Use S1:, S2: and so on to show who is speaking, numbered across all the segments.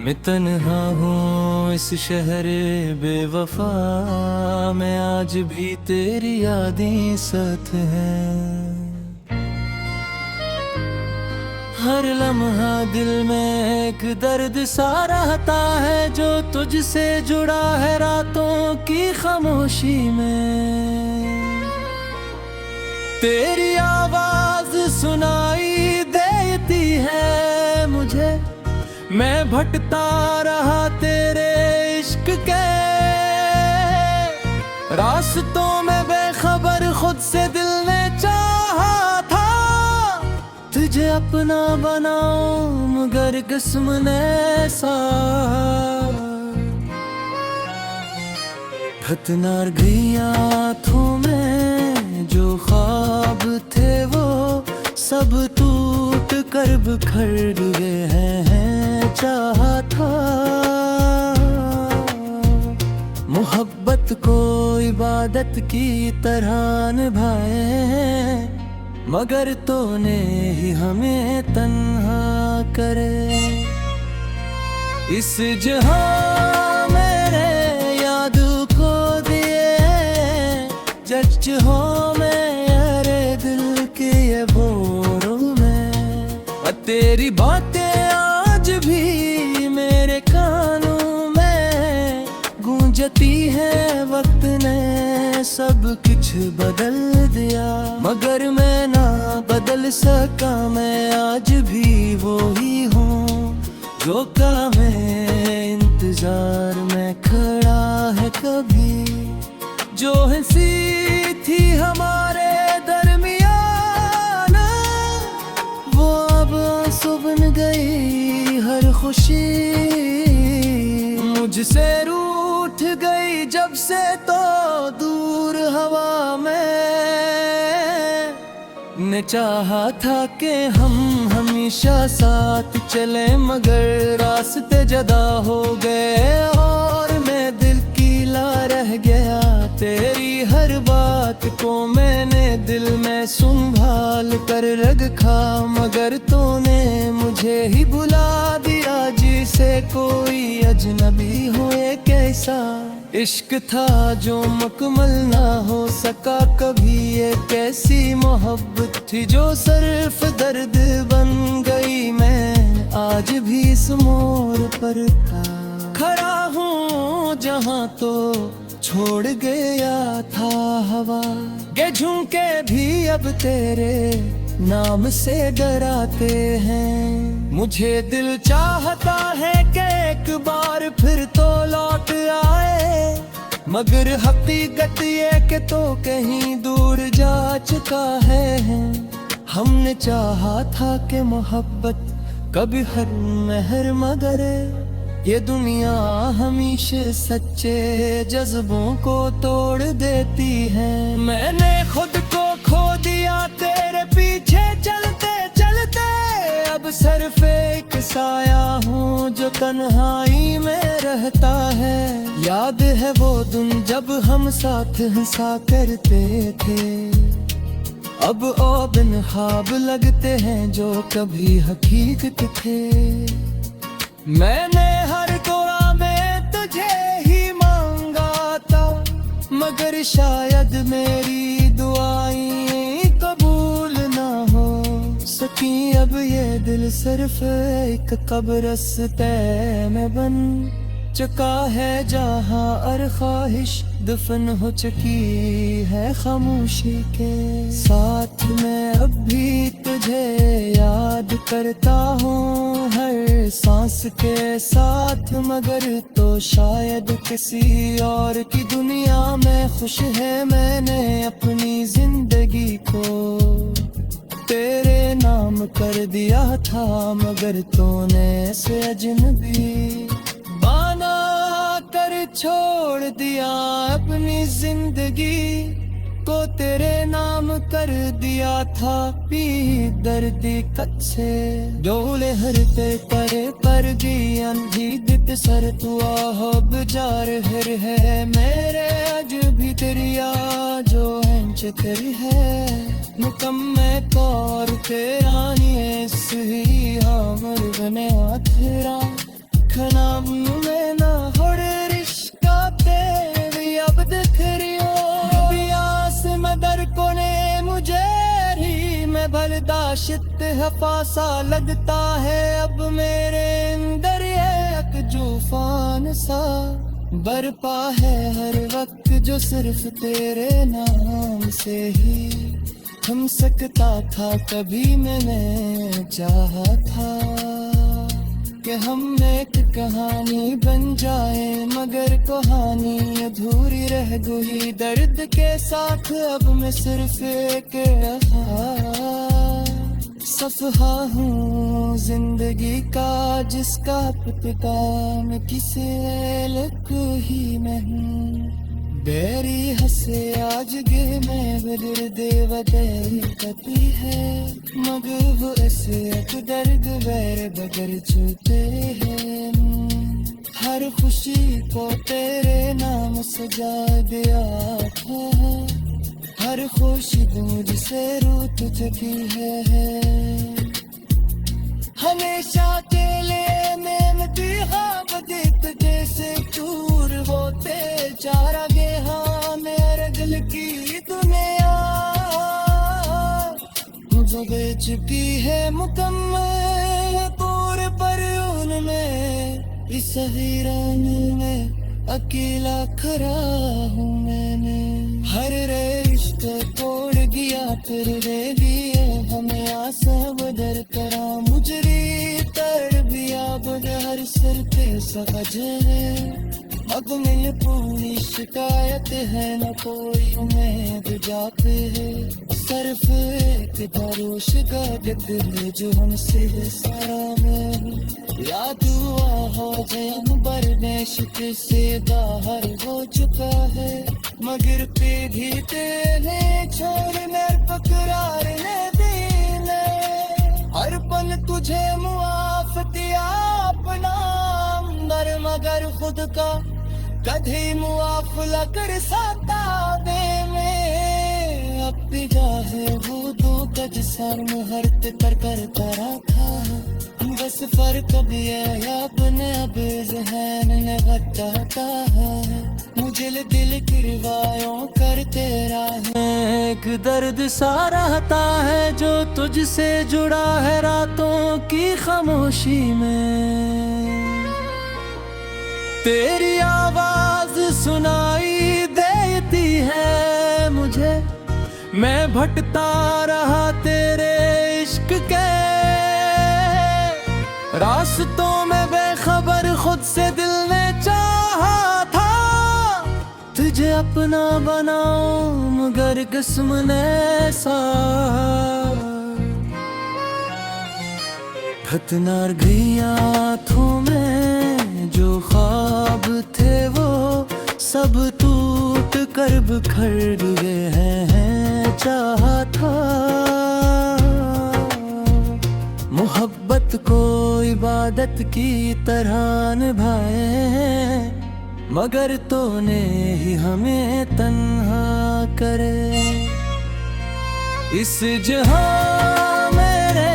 S1: मैं तन्हा हूँ इस शहर बेवफा में, आज भी तेरी यादें साथ हैं। हर लम्हा दिल में एक दर्द सा रहता है, जो तुझसे जुड़ा है रातों की खामोशी में। तेरी आवाज सुनाई देती है मुझे, मैं भटकता रहा तेरे इश्क के रास्तों में, बेखबर खुद से दिल ने चाहा था तुझे अपना बनाऊं, मगर किस्म ने साथ खतनार गई आँखों में, जो ख्वाब थे वो सब टूट कर बिखर गए हैं। चाहा था मोहब्बत को इबादत की तरह निभाए, मगर तूने ही हमें तन्हा करे। इस जहां मेरे याद को दिए जज हो मेरे दिल के ये बोरों में, तेरी बातें आज भी मेरे कानों में गूंजती है। वक्त ने सब कुछ बदल दिया, मगर मैं ना बदल सका, मैं आज भी वो ही हूँ जो काम है इंतजार में खड़ा है। कभी जो हंसी थी हमारे दरमियान, वो अब आंसू बन गई हर खुशी, मुझसे रूठ गई जब से तो दूर हवा में। ने चाहा था कि हम हमेशा साथ चले, मगर रास्ते जुदा हो गए और मैं दिल कीला रह गया। तेरी हर बात को मैंने दिल में संभाल कर रखा, मगर तूने मुझे ही बुला दिया जिसे कोई अजनबी हो। ये कैसा इश्क था जो मुकम्मल ना हो सका कभी, ये कैसी मोहब्बत थी जो सिर्फ दर्द बन गई। मैं आज भी इस मोड़ पर खड़ा हूँ जहाँ तो छोड़ गया था हवा, ये झुमके भी अब तेरे नाम से डराते हैं। मुझे दिल चाहता है कि एक बार फिर तो लौट आए, मगर हकीकत ये कि तो कहीं दूर जा चुका है। हमने चाहा था कि मोहब्बत कभी हर महर, मगर ये दुनिया हमेशा सच्चे जज्बों को तोड़ देती है। मैंने खुद को खो दिया तेरे पीछे चलते चलते, अब सिर्फ एक साया हूँ जो तन्हाई में रहता है। याद है वो दिन जब हम साथ हंसा करते थे, अब ओ बिन ख्वाब लगते हैं जो कभी हकीकत थे। मैंने हर दुआ में तुझे ही मांगा था, मगर शायद मेरी दुआएं कबूल ना हो सकी। अब ये दिल सिर्फ एक कब्रिस्ते में बन चुका है, जहाँ हर ख्वाहिश दफन हो चुकी है खामोशी के साथ। मैं अब भी तुझे याद करता हूँ हर सांस के साथ, मगर तो शायद किसी और की दुनिया में खुश है। मैंने अपनी जिंदगी को तेरे नाम कर दिया था, मगर तूने से अजनबी बना कर छोड़ दिया। अपनी जिंदगी को तेरे नाम कर दिया था, पी दर्दी कद से डोले हरते परे पर दियन जीदित सर तुआ हब जार हर है। मेरे आज भी तेरिया जो हंच तेरी है, मुकम्मे तौर तेरा नहीं सही हमर बने तेरा देखना मैं ना होड़े रिश्का तेरी अब दिख रही हो बियास मदर को ने मुझे ही मैं बर्दाश्त हफासा लगता है अब मेरे अंदर एक जूफान सा बरपा है हर वक्त जो सिर्फ तेरे नाम से ही थम सकता था। कभी मैंने चाहा था कि हम एक कहानी बन जाए मगर कहानी अधूरी रह गई दर्द के साथ अब मैं सिर्फ एक सफहा हूँ जिंदगी का जिसका पता मैं किसे लग ही मैं हूँ बेरी हंसे आज गे मैं बदर देवदर कती है मगर वो ऐसे एक दर्द वैर बगर छूते हैं हर खुशी को तेरे नाम सजा दिया था हर खुशी मुझसे रूठ चुकी है हमेशा के लिए मेहनती बदीत जैसे चूर होते चारा गे हाँ मेरे दिल की दुनिया जो बेच चुकी है मुकम्मल पूरे पर उनमें इस वीरान में अकेला खड़ा हूँ मैंने हर रिश्ते तोड़ गया तेरे लिए हमें आसा बदर करा मुजरी तर भी आबद हर सिर पे सहज है अब मिल पूरी शिकायत है न कोई उम्मीद जाते है सिर्फ एक भरोश का दिल जो हमसे सारा में या दुआ हो जयम बरदेश से बाहर हो चुका है मगर पे भी तेरे छोड़ने पकरार ने दीने हर पल तुझे मुआफ किया अपना अंदर मगर खुद का कभी मुआफला कर सकता दे में अपनी जाहे वो दो गज सर मुहर्त कर करता था बस फर्क भी है अपने अब जहन ने घटाता है मुझे दिल की रिवायों करते रहा एक दर्द सा रहता है जो तुझसे जुड़ा है रातों की खामोशी में तेरी आवाज सुनाई देती है मुझे मैं भटकता रहा तेरे इश्क के रास्तों में बेखबर खुद से दिल ने चाहा था तुझे अपना बनाऊं मगर किस्म ने खतनार गई आँखों में जो ख्वाब थे वो सब टूट कर बिखर गए हैं चाहा था मोहब्बत को इबादत की तरह निभाए मगर तूने ही हमें तन्हा करे इस जहां मेरे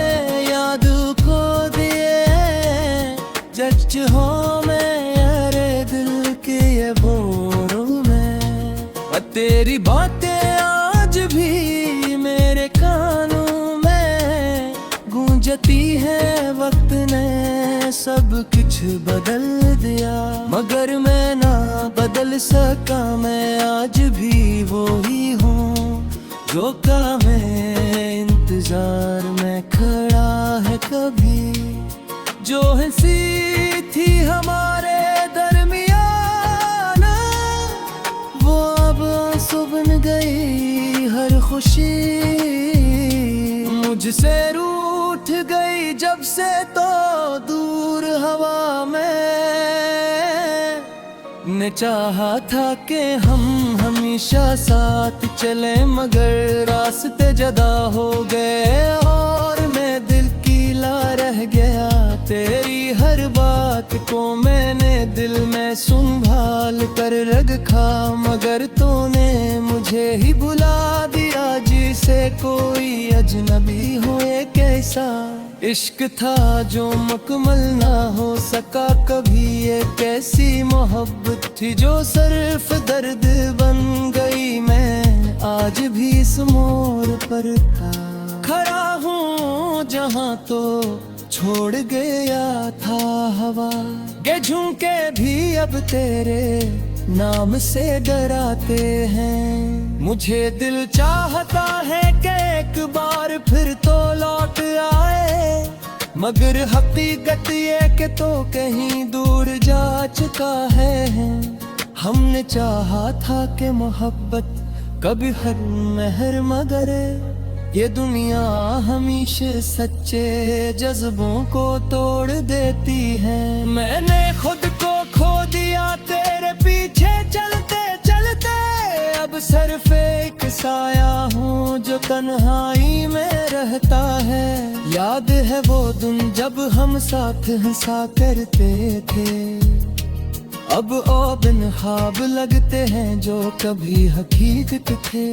S1: याद को दिए जज हो मेरे दिल के ये बोरों में तेरी बातें आज भी मेरे कानों में गूंजती है वक्त ने सब कुछ बदल दिया मगर मैं ना बदल सका मैं आज भी वो ही हूँ जो का मैं इंतजार में खड़ा है कभी जो हंसी थी हमारे दरमियान वो अब आंसू बन गई हर खुशी मुझसे रूठ गई जब से तो दूर हवा में ने चाहा था कि हम हमेशा साथ चले मगर रास्ते जुदा हो गए और मैं दिल कीला रह गया तेरी हर बात को मैंने दिल में संभाल कर रखा मगर तूने मुझे ही बुला दिया जिसे कोई अजनबी हो एक ऐसा इश्क था जो मुकम्मल ना हो सका कभी। एक ऐसी मोहब्बत थी जो सिर्फ दर्द बन गई। मैं आज भी इस मोड़ पर खड़ा हूँ जहाँ तो छोड़ गया था हवा के झुमके भी अब तेरे नाम से डराते हैं। मुझे दिल चाहता है कि एक बार फिर तो लौट आए, मगर हकीकत ये कि तो कहीं दूर जा चुका है। हमने चाहा था कि मोहब्बत कभी हर महर मगर ये दुनिया हमेशा सच्चे जज्बों को तोड़ देती है। मैंने खुद को खो दिया तेरे पीछे चलते चलते, अब सिर्फ एक साया हूँ जो तन्हाई में रहता है। याद है वो दिन जब हम साथ हंसा करते थे, अब ओ बिन ख्वाब लगते हैं जो कभी हकीकत थे।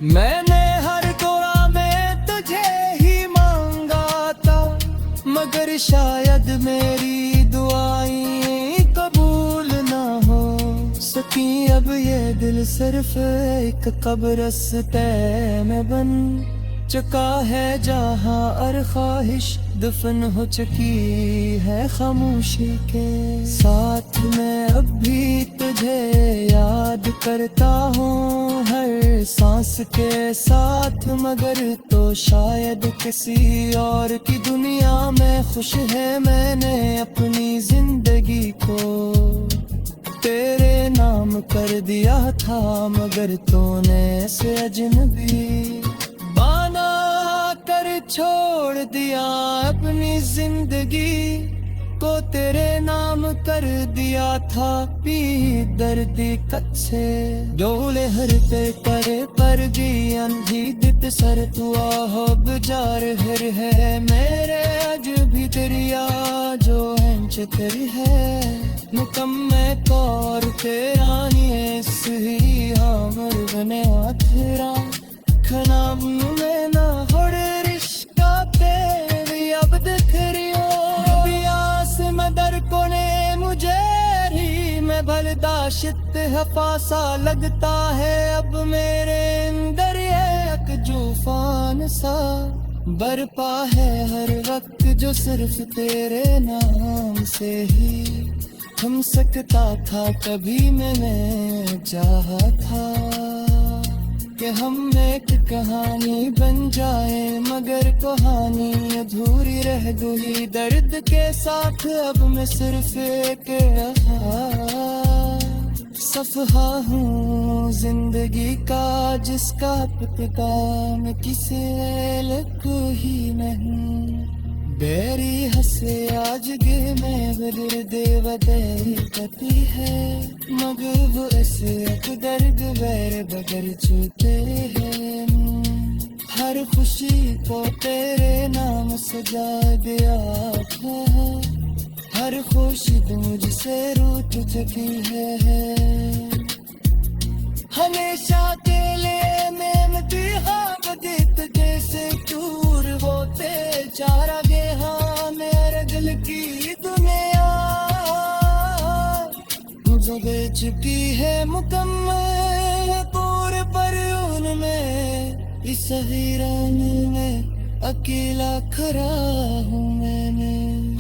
S1: मैंने हर दुआ में तुझे ही मांगा था, मगर शायद मेरी दुआएं कबूल ना हो सकी। अब ये दिल सिर्फ एक कब्रिस्ते में बन चुका है, जहाँ हर ख्वाहिश दफन हो चुकी है खामोशी के साथ। मैं अब भी तुझे याद करता हूँ हर सांस के साथ, मगर तो शायद किसी और की दुनिया में खुश है। मैंने अपनी जिंदगी को तेरे नाम कर दिया था, मगर तूने से अजनबी बना कर छोड़ दिया। अपनी जिंदगी को तेरे नाम कर दिया था, पी दर्दी कच्चे डोले हरते करे पर अंधी दित सर तुआ हो गुजार हर है। मेरे अज भी दरिया जो हंच तेरी है मुकम्मे कौर तेरा नहीं सही हमर बने तेरा खना में ना होड़े रिश्ता तेरी अब दिख रही हो बियास मदर को ने मुझे ही मैं बर्दाश्त हफासा लगता है। अब मेरे अंदर एक जूफान सा बरपा है हर वक्त जो सिर्फ तेरे नाम से ही थम सकता था। कभी मैंने चाहा था कि हम एक कहानी बन जाए, मगर कहानी अधूरी रह गई दर्द के साथ। अब मैं सिर्फ एक सफहा हूँ जिंदगी का, जिसका इब्तिदा किसी को ही नहीं। बेरी हंसे आज गे में बदर देवदेरी पति है, मगर वो ऐसे दर्द वैर बगर छूते हैं। हर खुशी को तेरे नाम सजा दिया था, हर खुशी तो मुझसे रूठ चुकी है। हमेशा के लिए मेहनती हाँ बदीत जैसे दूर होते चारा गे हाँ मेरे दिल की दुनिया मुझे बेच चुकी है मुकम्मल पूरे पर उनमें इस हीरान में अकेला खड़ा हूँ मैंने।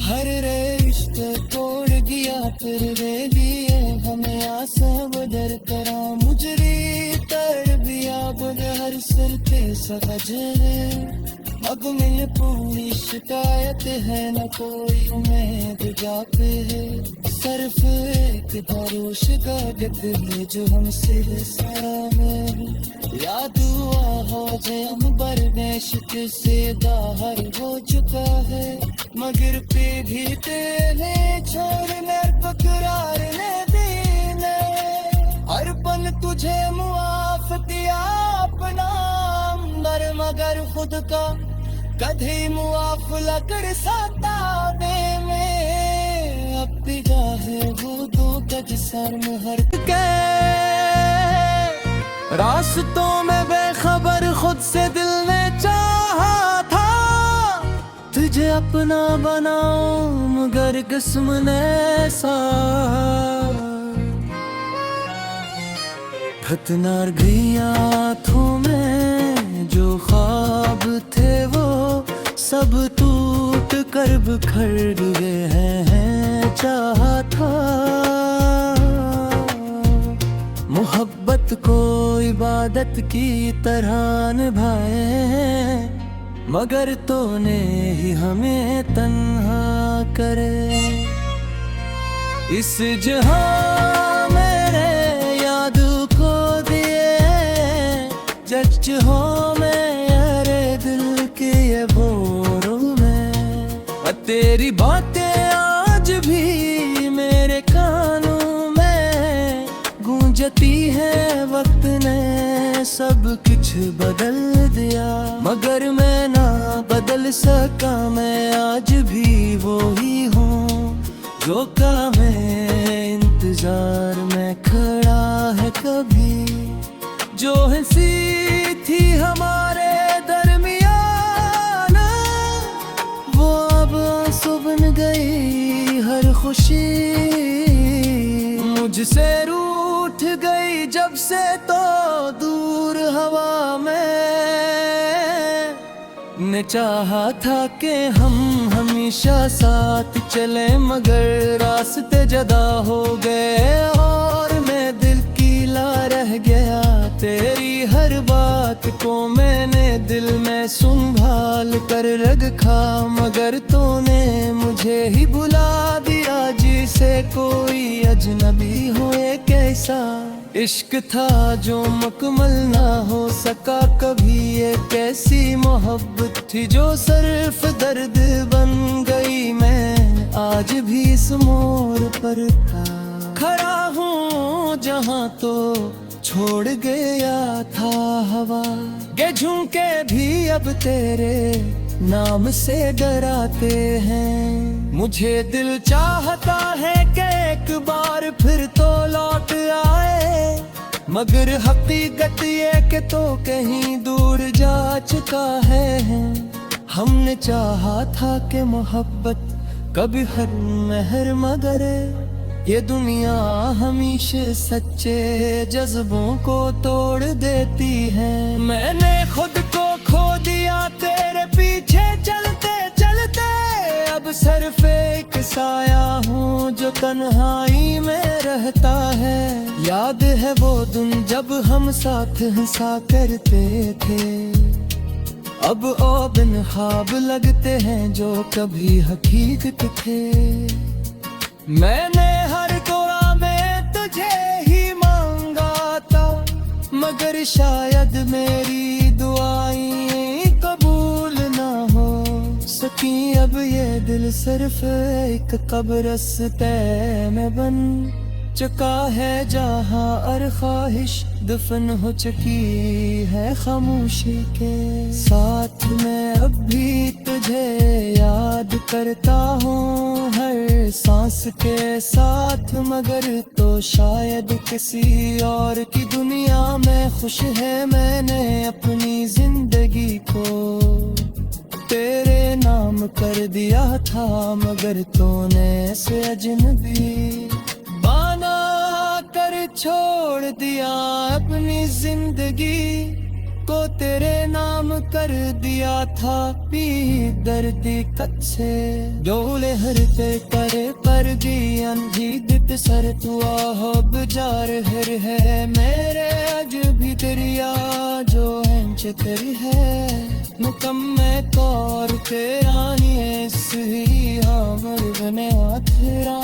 S1: हर रिश्ते तोड़ गया फिर वे लिए हमें आसान बदर करा मुजरी तर दिया बदर हर सिर पे सहज है। अब में पूरी शिकायत है न कोई उम्मीद जाते है, सिर्फ एक भरोश का गत है जो हमसे सारा में याद हुआ हो जे हम बर्देश से बाहर हो चुका है। मगर पे भी तेरे छोड़ने पकरार ने दीने हर पल तुझे मुआफ दिया अपना अंदर, मगर खुद का कभी मुआफ लकड़ सतावे में अब पिघा है वो दो गज शर्म हर के रास्तों में बेखबर खुद से दिल ने चाहा था तुझे अपना बनाऊं, मगर किस्म ने खतनार गई आँखों में जो ख्वाब थे वो सब टूट कर बिखर गए हैं। चाहा था मोहब्बत को इबादत की तरह निभाए, मगर तूने ही हमें तन्हा करे। इस जहां मेरे याद को दिए जच हो मेरे दिल के ये बोरों में। तेरी बातें आज भी मेरे कानों में गूंजती है। वक्त ने सब कुछ बदल दिया, मगर मैं ना बदल सका। मैं आज भी वो ही हूँ जो काम इंतजार में खड़ा है। कभी जो हंसी थी हमारे दरमियान वो अब आंसू बन गई। हर खुशी मुझसे रूठ गई जब से तो दूर हवा में। ने चाहा था कि हम हमेशा साथ चले, मगर रास्ते जुदा हो गए और मैं दिल कीला रह गया। तेरी हर बात को मैंने दिल में संभाल कर रखा, मगर तूने मुझे ही बुला दिया जिसे कोई अजनबी हो। ये कैसा इश्क था जो मुकम्मल ना हो सका कभी। ये कैसी मोहब्बत थी जो सिर्फ दर्द बन गई। मैं आज भी इस मोड़ पर था खड़ा हूँ जहाँ तो छोड़ गया था हवा। के झुमके भी अब तेरे नाम से डराते हैं। मुझे दिल चाहता है कि एक बार फिर तो लौट आए, मगर हकीकत ये कि तो कहीं दूर जा चुका है। हमने चाहा था कि मोहब्बत कभी हर महर मगर ये दुनिया हमेशा सच्चे जज्बों को तोड़ देती है। मैंने खुद को खो दिया तेरे पीछे चलते चलते। अब सिर्फ एक साया हूँ जो तन्हाई में रहता है। याद है वो दिन जब हम साथ हंसा करते थे, अब ओ बिन ख्वाब लगते हैं जो कभी हकीकत थे। मैंने हर दुआ में तुझे ही मांगा था, मगर शायद मेरी दुआएं कबूल ना हो सकी। अब ये दिल सिर्फ एक कब्रिस्ते में बन चुका है जहाँ और ख्वाहिश दफन हो चुकी है खामोशी के साथ। मैं अब भी तुझे याद करता हूँ हर सांस के साथ, मगर तो शायद किसी और की दुनिया में खुश है। मैंने अपनी जिंदगी को तेरे नाम कर दिया था, मगर तूने से अजनबी बना कर छोड़ दिया। अपनी जिंदगी को तेरे नाम कर दिया था पी दर्दी कद से। डोले हरते करे पर दियन जीदत सर तुआ हब जार हर है। मेरे अज भी दरिया जो हंच तेरी है मुकम्मे तौर पे आनी है सही हमर बने तेरा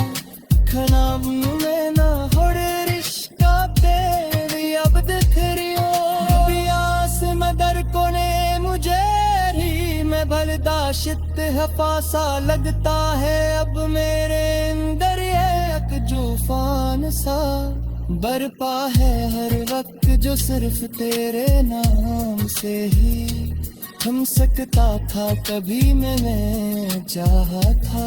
S1: खनाब में ना होड़े रिश्ता तेरी अब दखरियो बियास मदर को ने मुझे ही मैं बर्दाश्त हफासा लगता है। अब मेरे अंदर एक जूफान सा बरपा है हर वक्त जो सिर्फ तेरे नाम से ही थम सकता था। कभी मैं चाहा था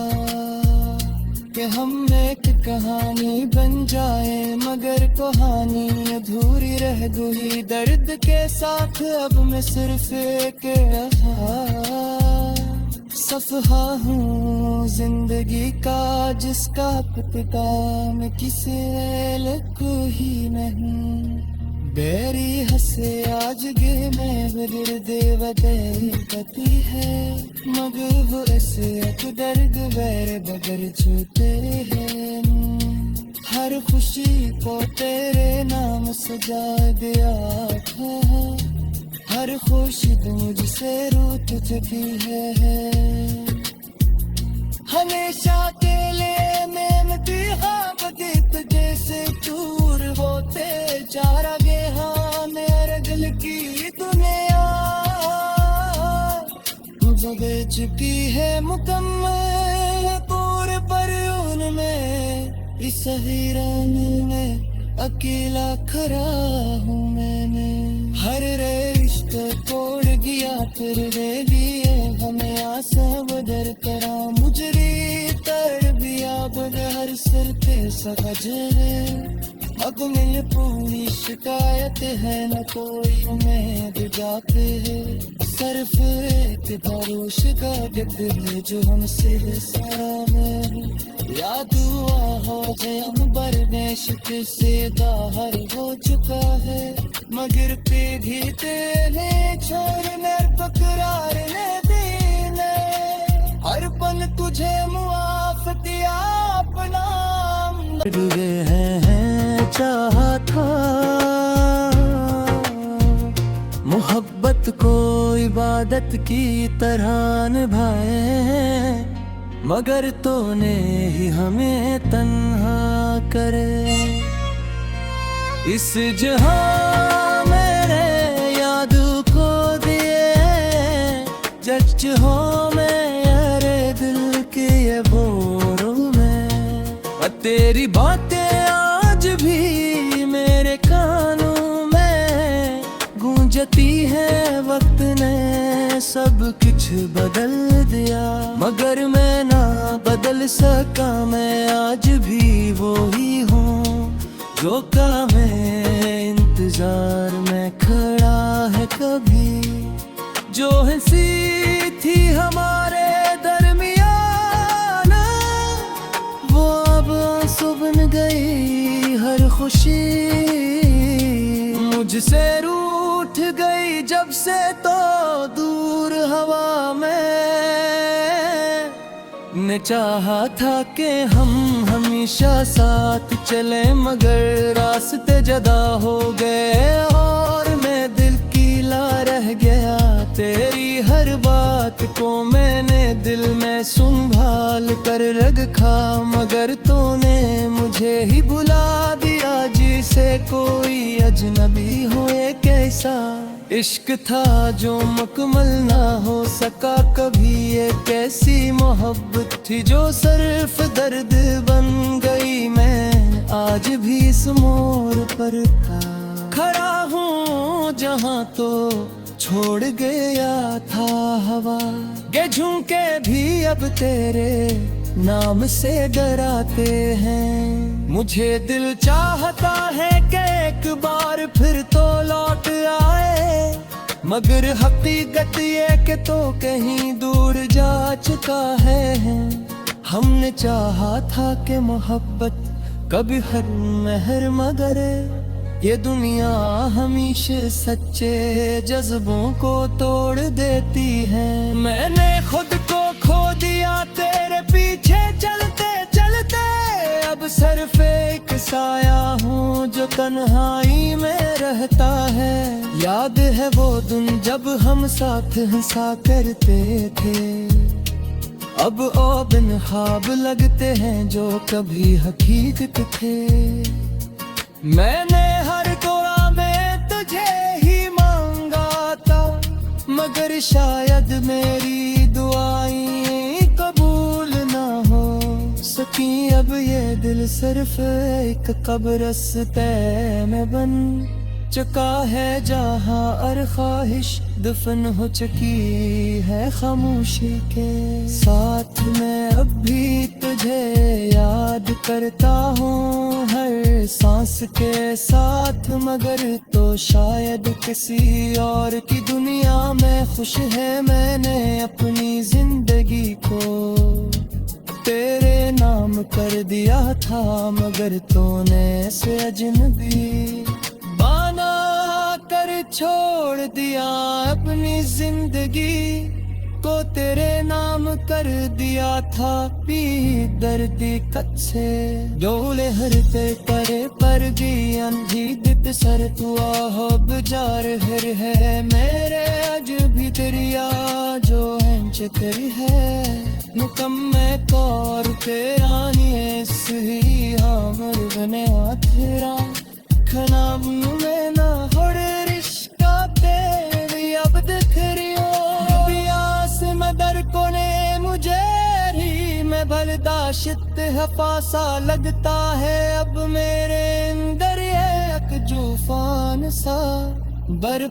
S1: कि हम एक कहानी बन जाए, मगर कहानी अधूरी रह गई। दर्द के साथ अब मैं सिर्फ एक सफहा हूँ जिंदगी का, जिसका पता मैं किसे लिखूं ही नहीं। बेरी हसे आज गे में बदर देवते पति है, मगर वो ऐसे एक दर्द वैर बगर छूते हैं। हर खुशी को तेरे नाम सजा दिया था, हर खुशी मुझसे रूठ चुकी है। हमेशा के लिए मेहनती हाँ बदीत जैसे चूर होते जा रहे। हाँ मेरे दिल की दुनिया मुझे दे चुकी है मुकम्मल पूरे, पर उनमें इस हीरान में अकेला खड़ा हूँ मैंने। हर रिश्ते तोड़ गया तेरे लिए, हमें आसा बदर करा मुजरी तर बिया बदर हर सिर पे सज है। अब में पूरी शिकायत है, न कोई उम्मीद जाते हैं। सिर्फ एक भरोसे का गिफ्ट है जो हमसे सारा में, या दुआ हो जाए हम बरदेश से बाहर हो चुका है, मगर पे भी तेरे छोड़ने बकरार ने दीने। हर पल तुझे मुआफ दिया अपना हैं चाहा था। मोहब्बत को इबादत की तरह निभाए, मगर तूने ही हमें तन्हा करे। इस जहां मेरे याद को दिए जच हो मैं यारे दिल के ये बोरों में। तेरी बातें आज भी मेरे कानों में गूंजती है। वक्त ने सब कुछ बदल दिया, मगर मैं ना बदल सका। मैं आज भी वो ही हूँ जो काम इंतजार में खड़ा है। कभी जो हंसी थी हमारे दरमियान, वो अब आंसू बन गई। हर खुशी मुझसे रूठ गई जब से, तो दूर हवा में। ने चाहा था कि हम हमेशा साथ चले, मगर रास्ते जुदा हो गए। और मैं दिल कीला रह गया, तेरी हर बात को मैंने दिल में संभाल कर रखा, मगर तूने मुझे ही बुला दिया। जिसे कोई अजनबी हो ये कैसा इश्क था जो मुकम्मल ना हो सका कभी। ये कैसी मोहब्बत थी जो सिर्फ दर्द बन गई। मैं आज भी इस मोड़ पर खड़ा हूँ जहाँ तो छोड़ गया था हवा। ये झुमके भी अब तेरे नाम से डराते हैं। मुझे दिल चाहता है कि एक बार फिर तो लौट आए, मगर हकीकत ये कि तो कहीं दूर जा चुका है। हमने चाहा था कि मोहब्बत कभी हर महर मगर ये दुनिया हमेशा सच्चे जज्बों को तोड़ देती है। मैंने खुद को खो दिया तेरे पीछे चलते चलते, अब सिर्फ एक साया हूँ जो तन्हाई में रहता है। याद है वो दिन जब हम साथ हंसा करते थे, अब ओ बिन ख्वाब लगते हैं जो कभी हकीकत थे। मैंने हर दुआ में तुझे ही मांगा था, मगर शायद मेरी दुआएं कबूल ना हो सकी। अब ये दिल सिर्फ एक कब्रिस्ते में बन चुका है जहां और ख्वाहिश दफन हो चुकी है खामोशी के साथ। मैं अब भी तुझे याद करता हूँ हर सांस के साथ, मगर तो शायद किसी और की दुनिया में खुश है। मैंने अपनी जिंदगी को तेरे नाम कर दिया था, मगर तूने से अजनबी बना कर छोड़ दिया। अपनी जिंदगी को तेरे नाम कर दिया था, पी दर्दी कद से डोले हरते करे पर भी अंधी दित सर तुआ हो बजार हर है। मेरे अज भी दरिया जो हंच तेरी है मुकम्मे तौर तेरा नहीं सही हमर बने तेरा खनाब में ना होड़े रिश्का तेरी अब दिख रही हो बियास मदर को ने मुझे ही मैं बर्दाश्त हफासा लगता है अब मेरे अंदर एक जूफान सा बर